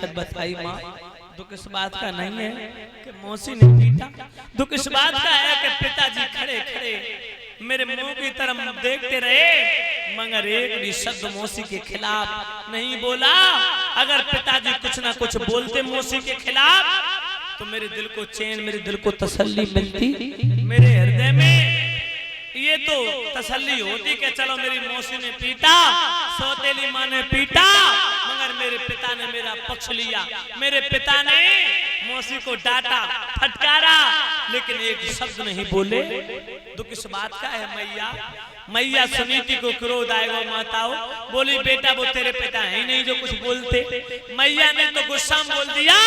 हकीकत बताई माँ, दुख इस बात का नहीं है कि मौसी ने पीटा, दुख इस बात का है कि पिताजी खड़े खड़े मेरे मुंह की तरफ देखते रहे, मगर एक भी शब्द मौसी के खिलाफ नहीं बोला। अगर पिताजी कुछ ना कुछ बोलते मौसी के खिलाफ तो मेरे दिल को चैन, मेरे दिल को तसल्ली मिलती, मेरे हृदय में ये तो तसल्ली होती कि चलो मेरी मौसी ने पीटा, सौतेली माँ ने पीटा, मगर मेरे पिता ने मेरा पक्ष लिया, मेरे पिता ने मौसी को डांटा, फटकारा, लेकिन एक शब्द नहीं बोले। दुख इस बात का है मैया, मैया सुनीति को क्रोध आएगा, माताओं बोली बेटा वो तेरे पिता है ही नहीं जो कुछ बोलते। मैया ने तो गुस्सा बोल दिया,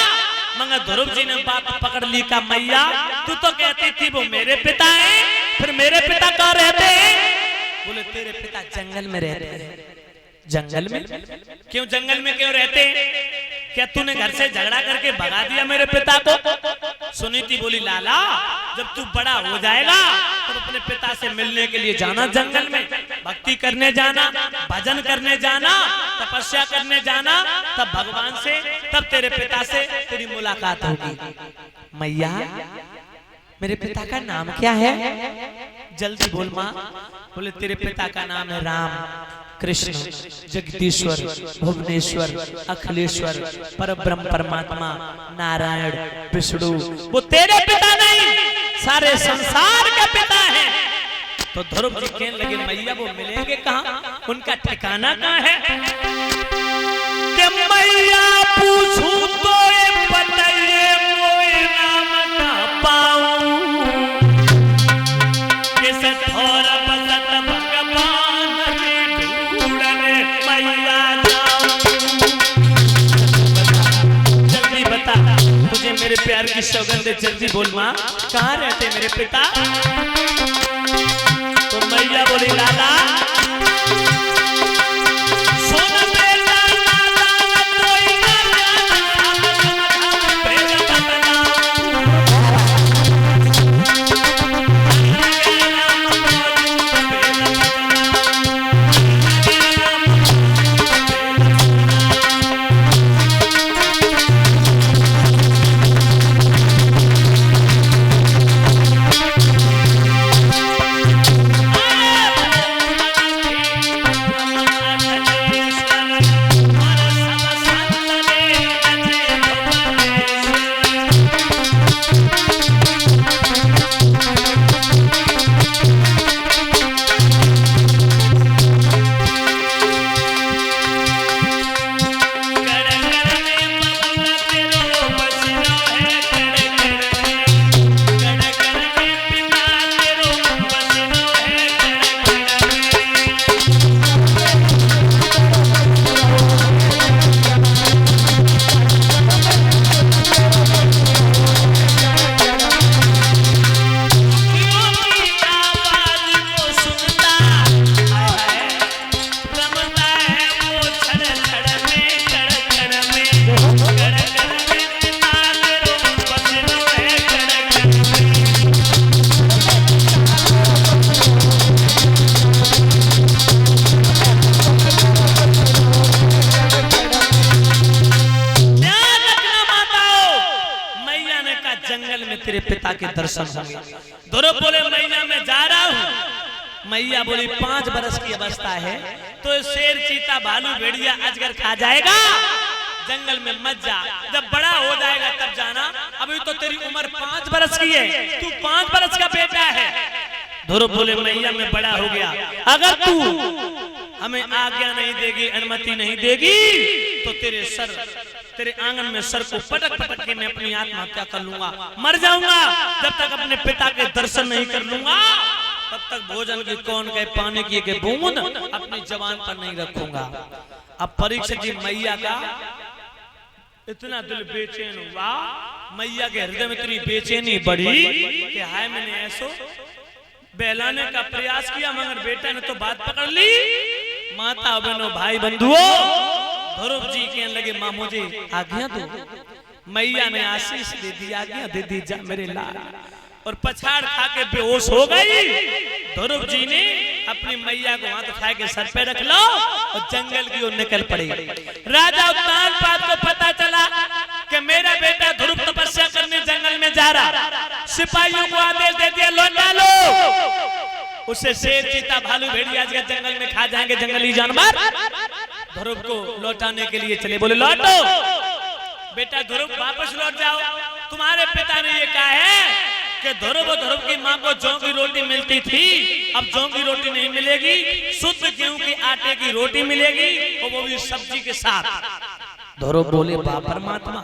मगर ध्रुव जी ने बात पकड़ ली का मैया तू तो कहती थी वो मेरे पिता है, फिर मेरे पिता कहाँ रहते हैं? बोले तेरे पिता जंगल में रहते हैं। जंगल में क्यों? जंगल में क्यों रहते हैं? क्या तूने घर से झगड़ा करके भगा दिया मेरे पिता को? सुनीति बोली लाला जब तू बड़ा हो जाएगा तब अपने पिता से मिलने के लिए जाना, जंगल में भक्ति करने जाना, भजन करने जाना, तपस्या करने जाना, तब भगवान से, तब तेरे पिता से तेरी मुलाकात होगी। मैया मेरे पिता का नाम क्या है? जल्दी बोल माँ। बोले तेरे पिता का नाम है राम, कृष्ण, जगदीश्वर, भुवनेश्वर, अखिलेश्वर, परब्रह्म परमात्मा, नारायण, विष्णु। वो तेरे पिता नहीं, सारे संसार का पिता है। तो ध्रुव जी कहने लगे मैया वो मिलेंगे कहाँ? उनका ठिकाना कहाँ है? कि मैया पूछूं तो ये बताइए मोए नाम का पाऊं, किस थोर बसत भगवान की ढूंढने मैया जाऊं। जल्दी बता, तुझे मेरे प्यार की सौगंध है, जल्दी बोल माँ कहाँ रहते मेरे पिता? तो मैया बोली लाला तेरे पिता के दर्शन होंगे। ध्रुव बोले मैया मैं जा रहा हूँ। मैया बोली 5 बरस की अवस्था है तो शेर, चीता, भालू, भेड़िया, अजगर खा जाएगा, जंगल में मत जा, जब बड़ा हो जाएगा तब जाना, अभी तो तेरी उम्र 5 बरस की है, तू 5 बरस का बेटा है। ध्रुव बोले मैया मैं बड़ा हो गया, अगर तू हमें आज्ञा नहीं देगी, अनुमति नहीं देगी तो तेरे आंगन में सर को पटक पटक के मैं अपनी आत्महत्या कर लूंगा, मर जाऊंगा। जब तक अपने पिता के दर्शन नहीं कर लूंगा तब तक भोजन की कौन गए, पानी की एक बूंद अपनी जवान पर नहीं रखूंगा। अब परीक्षित जी मैया का इतना दिल बेचैन हुआ, मैया के हृदय में इतनी बेचैनी बढ़ी कि हाय मैंने ऐसो बहलाने का प्रयास किया मगर बेटा ने तो बात पकड़ ली। माता बहनों, भाई बंधुओं, ध्रुव जी कहने लगे माँ मुझे आज्ञा दो। मैया ने आशीष दे दी, आज्ञा दे दी जा मेरे लाल, और पछाड़ खा के बेहोश हो गई। ध्रुव जी ने अपनी मैया को हाथ उठा के सर पे रख लो और जंगल की ओर निकल पड़े। राजा उत्तानपाद को पता चला कि मेरा बेटा ध्रुव तपस्या करने जंगल में जा रहा। सिपाहियों को आदेश दे दिया, लौटा लो उसे। शेर, चीता, भालू, भेड़िया आज जंगल में खा जाएंगे जंगली जानवर। ध्रुव को लौटाने के लिए चले, बोले लौटो बेटा ध्रुव, वापस लौट जाओ। तुम्हारे पिता ने ये कहा है कि ध्रुव की माँ को जौ की रोटी मिलती थी, अब जौ की रोटी नहीं मिलेगी, शुद्ध गेहूं के आटे की रोटी मिलेगी और वो भी सब्जी के साथ। ध्रुव बोले बाप परमात्मा,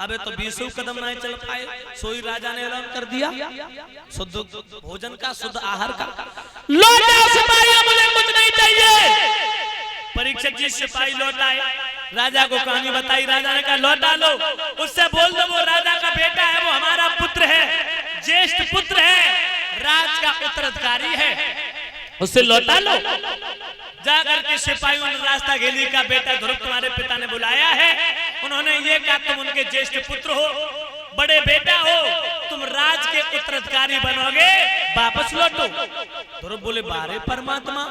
अबे तो 20 कदम नहीं चल पाए, सोई राजा ने ऐलान कर दिया शुद्ध भोजन का, शुद्ध आहार का। लौटा सिपाही, मुझे कुछ नहीं चाहिए। परीक्षित जी सिपाही लौट आए, राजा को कहानी बताई। राजा ने कहा लौटा लो, उससे बोल दो वो राजा का बेटा है, वो हमारा पुत्र है, ज्येष्ठ पुत्र है, राज का उत्तराधिकारी है, उससे लौटा लो। जाकर के सिपाहियों ने रास्ता घेली का बेटा ध्रुव तुम्हारे पिता ने बुलाया है, उन्होंने ये कहा तुम उनके ज्येष्ठ पुत्र हो, बड़े बेटा हो, तुम राज के उत्तराधिकारी बनोगे, वापस लौटो। ध्रुव बोले बारे परमात्मा,